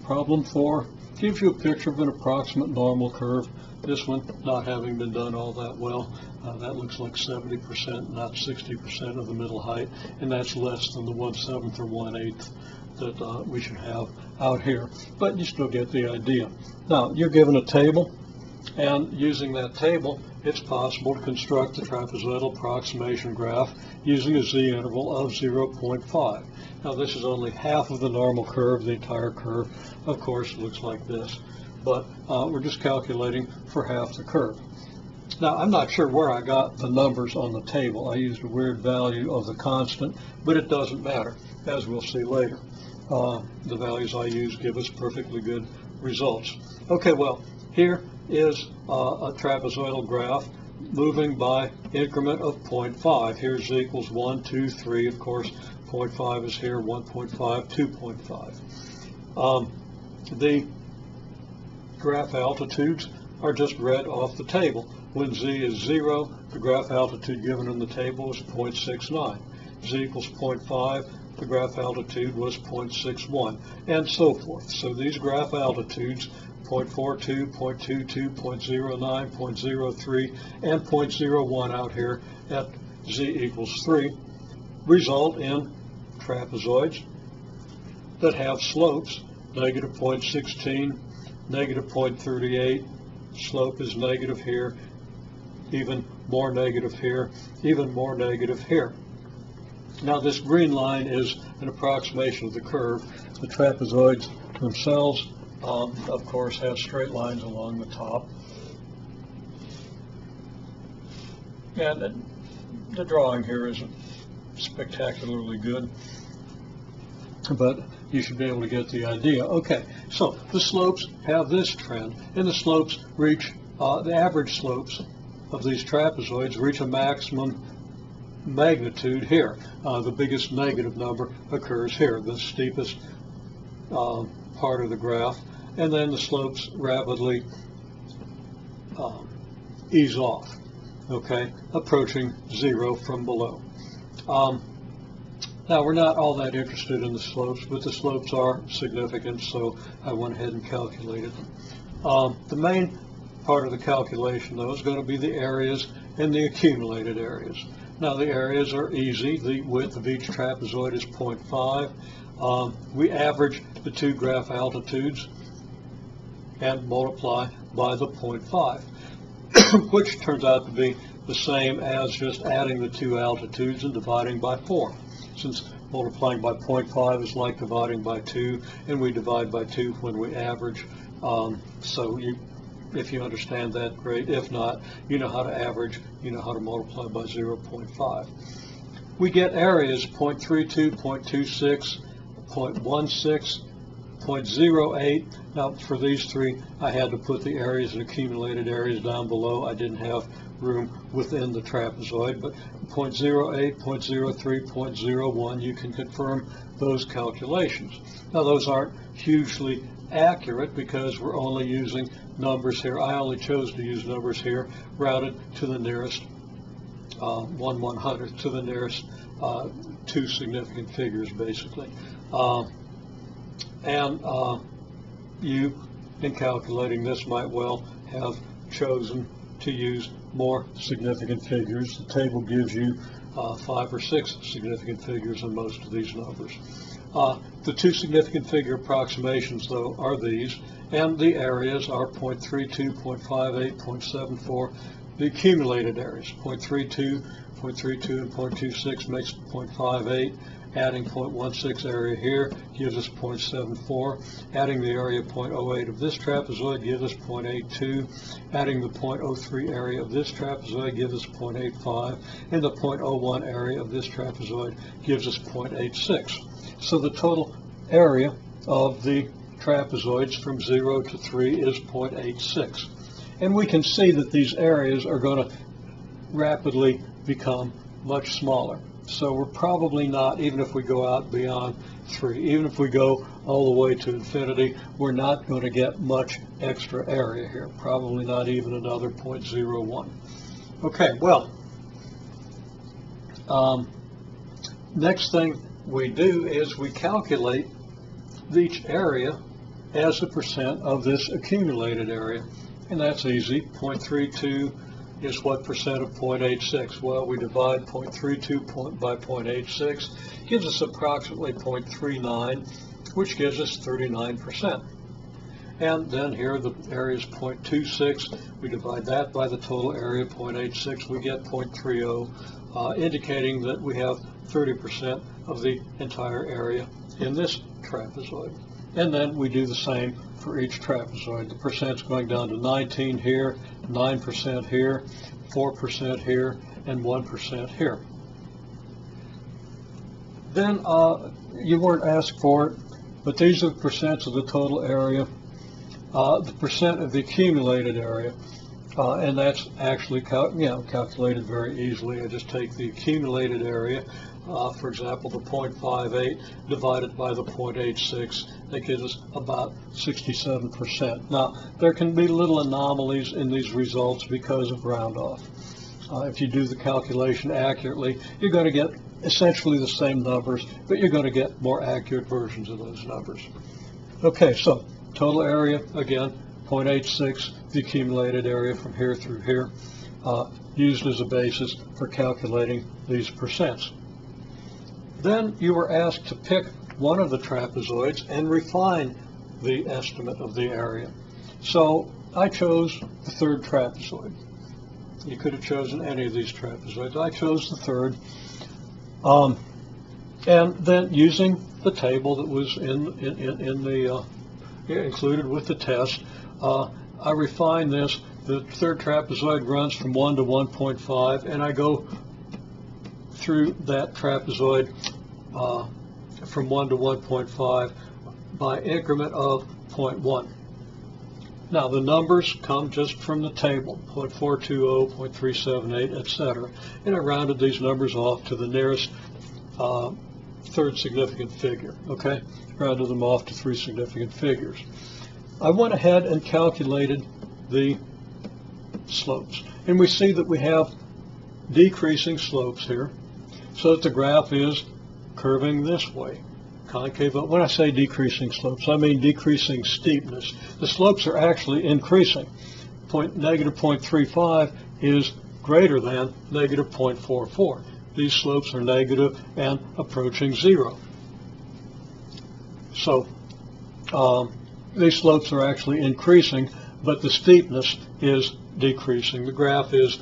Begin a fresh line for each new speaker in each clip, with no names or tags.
Problem 4 gives you a picture of an approximate normal curve. This one not having been done all that well. That looks like 70%, not 60% of the middle height, and that's less than the 1/7 or 1/8 that we should have out here. But you still get the idea. Now, you're given a table, and using that table, it's possible to construct the trapezoidal approximation graph using a z-interval of 0.5. Now, this is only half of the normal curve. The entire curve, of course, looks like this. But we're just calculating for half the curve. Now, I'm not sure where I got the numbers on the table. I used a weird value of the constant, but it doesn't matter, as we'll see later. The values I use give us perfectly good results. Okay, well, here is a trapezoidal graph moving by increment of 0.5. Here's z equals 1, 2, 3. Of course, 0.5 is here, 1.5, 2.5. The graph altitudes are just read off the table. When z is 0, the graph altitude given in the table is 0.69. Z equals 0.5, the graph altitude was 0.61, and so forth. So these graph altitudes, 0.42, 0.22, 0.09, 0.03, and 0.01 out here at z equals 3, result in trapezoids that have slopes, negative 0.16, negative 0.38, slope is negative here, even more negative here, even more negative here. Now, this green line is an approximation of the curve. The trapezoids themselves, of course, have straight lines along the top. And the drawing here isn't spectacularly good, but you should be able to get the idea. Okay, so the slopes have this trend, and the slopes reach, the average slopes of these trapezoids reach a maximum magnitude here. The biggest negative number occurs here, the steepest part of the graph, and then the slopes rapidly ease off, okay, approaching 0 from below. Now, we're not all that interested in the slopes, but the slopes are significant, so I went ahead and calculated them. The main part of the calculation, though, is going to be the areas and the accumulated areas. Now, the areas are easy. The width of each trapezoid is 0.5. We average the two graph altitudes and multiply by the 0.5, which turns out to be the same as just adding the two altitudes and dividing by 4. Since multiplying by 0.5 is like dividing by 2, and we divide by 2 when we average. So if you understand that, great. If not, you know how to average, you know how to multiply by 0.5. We get areas 0.32, 0.26, 0.16, 0.08. Now, for these three, I had to put the areas and accumulated areas down below. I didn't have room within the trapezoid, but 0.08, 0.03, 0.01, you can confirm those calculations. Now, those aren't hugely accurate because we're only using numbers here. I only chose to use numbers here routed to the nearest 1/100th, to the nearest two significant figures, basically. You, in calculating this, might well have chosen to use more significant figures. The table gives you 5 or 6 significant figures in most of these numbers. The two significant figure approximations, though, are these, and the areas are 0.32, 0.58, 0.74. The accumulated areas, 0.32, 0.32, and 0.26 makes 0.58. Adding 0.16 area here gives us 0.74. Adding the area 0.08 of this trapezoid gives us 0.82. Adding the 0.03 area of this trapezoid gives us 0.85. And the 0.01 area of this trapezoid gives us 0.86. So the total area of the trapezoids from 0 to 3 is 0.86. And we can see that these areas are going to rapidly become much smaller. So we're probably not, even if we go out beyond 3, even if we go all the way to infinity, we're not going to get much extra area here, probably not even another 0.01. Okay, well, next thing we do is we calculate each area as a percent of this accumulated area. And that's easy. 0.32 is what percent of 0.86? Well, we divide 0.32 by 0.86, gives us approximately 0.39, which gives us 39%. And then here the area is 0.26. We divide that by the total area, 0.86. We get 0.30, indicating that we have 30% of the entire area in this trapezoid. And then we do the same for each trapezoid. The percent's going down to 19 here, 9% here, 4% here, and 1% here. Then you weren't asked for it, but these are the percents of the total area, the percent of the accumulated area, and that's actually calculated very easily. I just take the accumulated area, for example, the 0.58 divided by the 0.86, that gives us about 67%. Now, there can be little anomalies in these results because of round off. If you do the calculation accurately, you're going to get essentially the same numbers, but you're going to get more accurate versions of those numbers. Okay, so total area, again, 0.86, the accumulated area from here through here, used as a basis for calculating these percents. Then you were asked to pick one of the trapezoids and refine the estimate of the area. So I chose the third trapezoid. You could have chosen any of these trapezoids. I chose the third. And then using the table that was included with the test, I refine this. The third trapezoid runs from 1 to 1.5, and I go through that trapezoid from 1 to 1.5 by increment of 0.1. Now the numbers come just from the table, 0.420, 0.378, etc. And I rounded these numbers off to the nearest third significant figure, okay? Rounded them off to 3 significant figures. I went ahead and calculated the slopes. And we see that we have decreasing slopes here, so that the graph is curving this way. Concave. When I say decreasing slopes, I mean decreasing steepness. The slopes are actually increasing. Negative 0.35 is greater than negative 0.44. These slopes are negative and approaching 0. So these slopes are actually increasing, but the steepness is decreasing. The graph is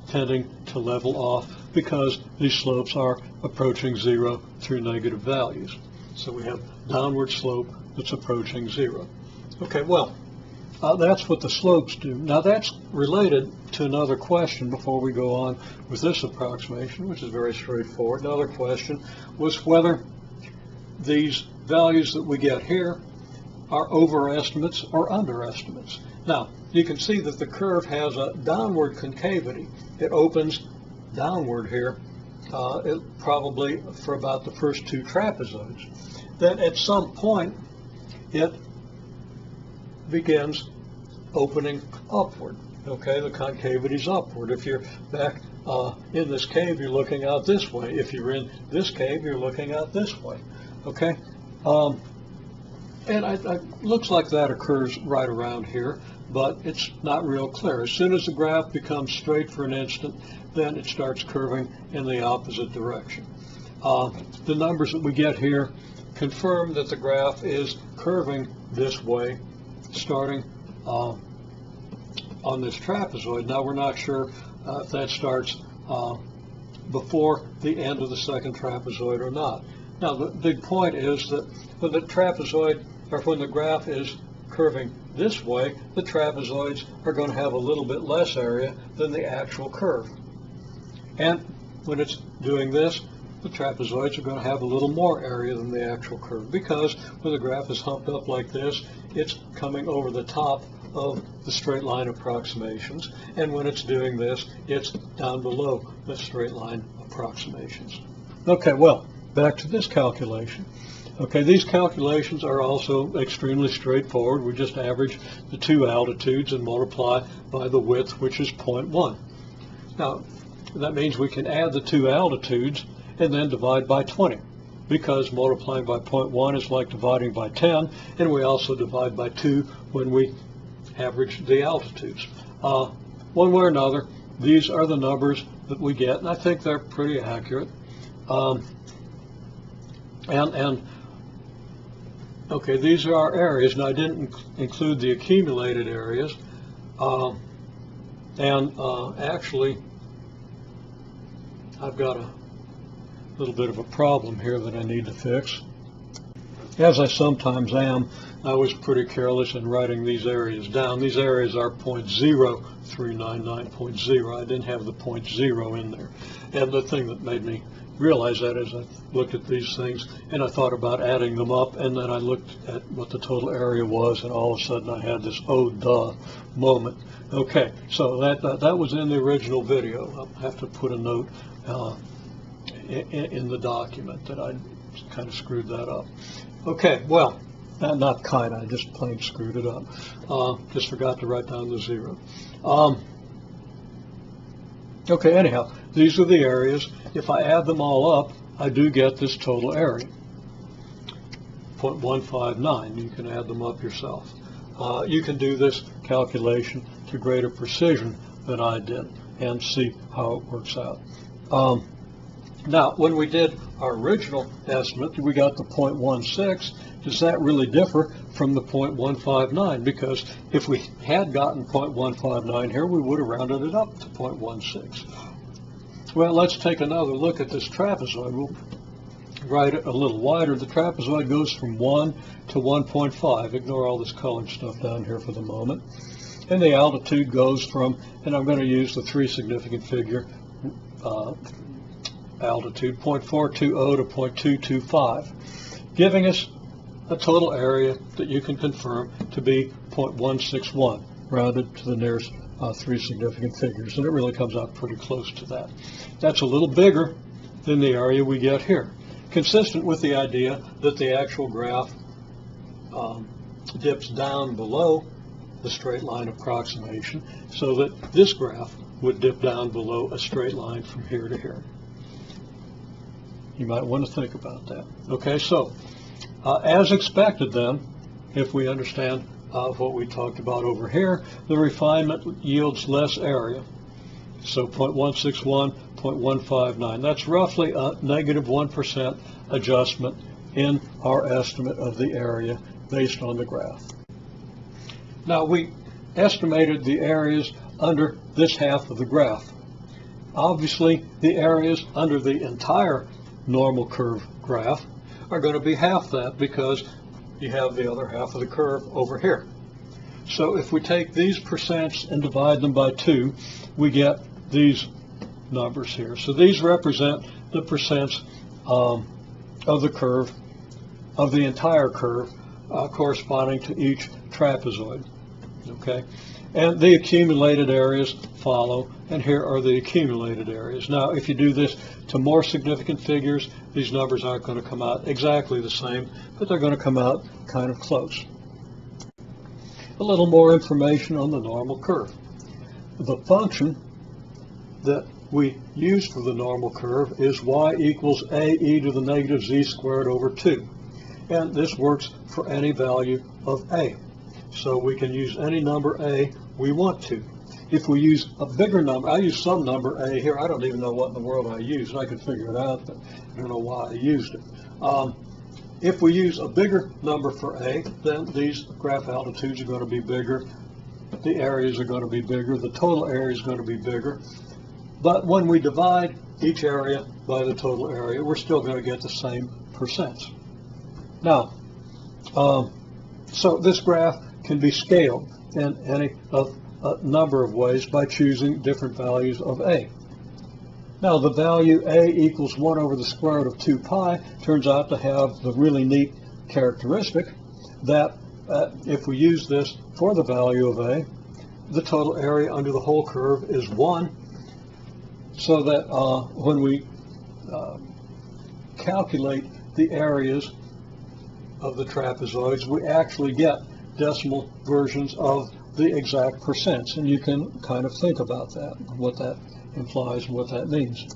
tending to level off because these slopes are approaching 0 through negative values. So we have downward slope that's approaching 0. Okay, well, that's what the slopes do. Now that's related to another question before we go on with this approximation, which is very straightforward. Another question was whether these values that we get here are overestimates or underestimates. Now, you can see that the curve has a downward concavity. It opens downward here, probably for about the first 2 trapezoids. Then at some point, it begins opening upward. Okay, the concavity is upward. If you're back in this cave, you're looking out this way. If you're in this cave, you're looking out this way. Okay, and it looks like that occurs right around here, but it's not real clear. As soon as the graph becomes straight for an instant, then it starts curving in the opposite direction. The numbers that we get here confirm that the graph is curving this way, starting on this trapezoid. Now we're not sure if that starts before the end of the second trapezoid or not. Now the big point is that when the trapezoid, or when the graph is curving this way, the trapezoids are going to have a little bit less area than the actual curve. And when it's doing this, the trapezoids are going to have a little more area than the actual curve, because when the graph is humped up like this, it's coming over the top of the straight line approximations, and when it's doing this, it's down below the straight line approximations. Okay, well, back to this calculation. Okay, these calculations are also extremely straightforward. We just average the 2 altitudes and multiply by the width, which is 0.1. Now, that means we can add the 2 altitudes and then divide by 20, because multiplying by 0.1 is like dividing by 10, and we also divide by 2 when we average the altitudes. One way or another, these are the numbers that we get, and I think they're pretty accurate. Okay, these are our areas. Now, I didn't include the accumulated areas, actually, I've got a little bit of a problem here that I need to fix. As I sometimes am, I was pretty careless in writing these areas down. These areas are 0.0399.0. I didn't have the 0.0 in there. And the thing that made me realize that is I looked at these things and I thought about adding them up, and then I looked at what the total area was, and all of a sudden I had this oh duh moment. Okay, so that was in the original video. I'll have to put a note in the document that I kind of screwed that up. Okay, well, not kind of, I just plain screwed it up. Just forgot to write down the 0. Okay, anyhow, these are the areas. If I add them all up, I do get this total area, 0.159. You can add them up yourself. You can do this calculation to greater precision than I did and see how it works out. Now, when we did our original estimate, we got the 0.16. Does that really differ from the 0.159? Because if we had gotten 0.159 here, we would have rounded it up to 0.16. Well, let's take another look at this trapezoid. We'll write it a little wider. The trapezoid goes from 1 to 1.5. Ignore all this colored stuff down here for the moment. And the altitude goes from, and I'm going to use the 3 significant figure altitude, 0.420 to 0.225, giving us a total area that you can confirm to be 0.161, rounded to the nearest 3 significant figures, and it really comes out pretty close to that. That's a little bigger than the area we get here, consistent with the idea that the actual graph dips down below the straight line approximation, so that this graph would dip down below a straight line from here to here. You might want to think about that. Okay, so as expected then, if we understand what we talked about over here, the refinement yields less area. So 0.161, 0.159. That's roughly a negative 1% adjustment in our estimate of the area based on the graph. Now, we estimated the areas under this half of the graph. Obviously, the areas under the entire normal curve graph are going to be half that, because you have the other half of the curve over here. So if we take these percents and divide them by 2, we get these numbers here. So these represent the percents of the curve, of the entire curve, corresponding to each trapezoid. Okay, and the accumulated areas follow, and here are the accumulated areas. Now, if you do this to more significant figures, these numbers aren't going to come out exactly the same, but they're going to come out kind of close. A little more information on the normal curve. The function that we use for the normal curve is y equals ae to the negative z squared over 2. And this works for any value of a. So we can use any number a we want to. If we use a bigger number, I use some number a here. I don't even know what in the world I used. I could figure it out, but I don't know why I used it. If we use a bigger number for a, then these graph altitudes are going to be bigger. The areas are going to be bigger. The total area is going to be bigger. But when we divide each area by the total area, we're still going to get the same percents. Now, so this graph can be scaled in any of a number of ways by choosing different values of a. Now, the value a equals 1 over the square root of 2 pi turns out to have the really neat characteristic that if we use this for the value of a, the total area under the whole curve is 1, so that when we calculate the areas of the trapezoids, we actually get decimal versions of the exact percents, and you can kind of think about that, what that implies and what that means.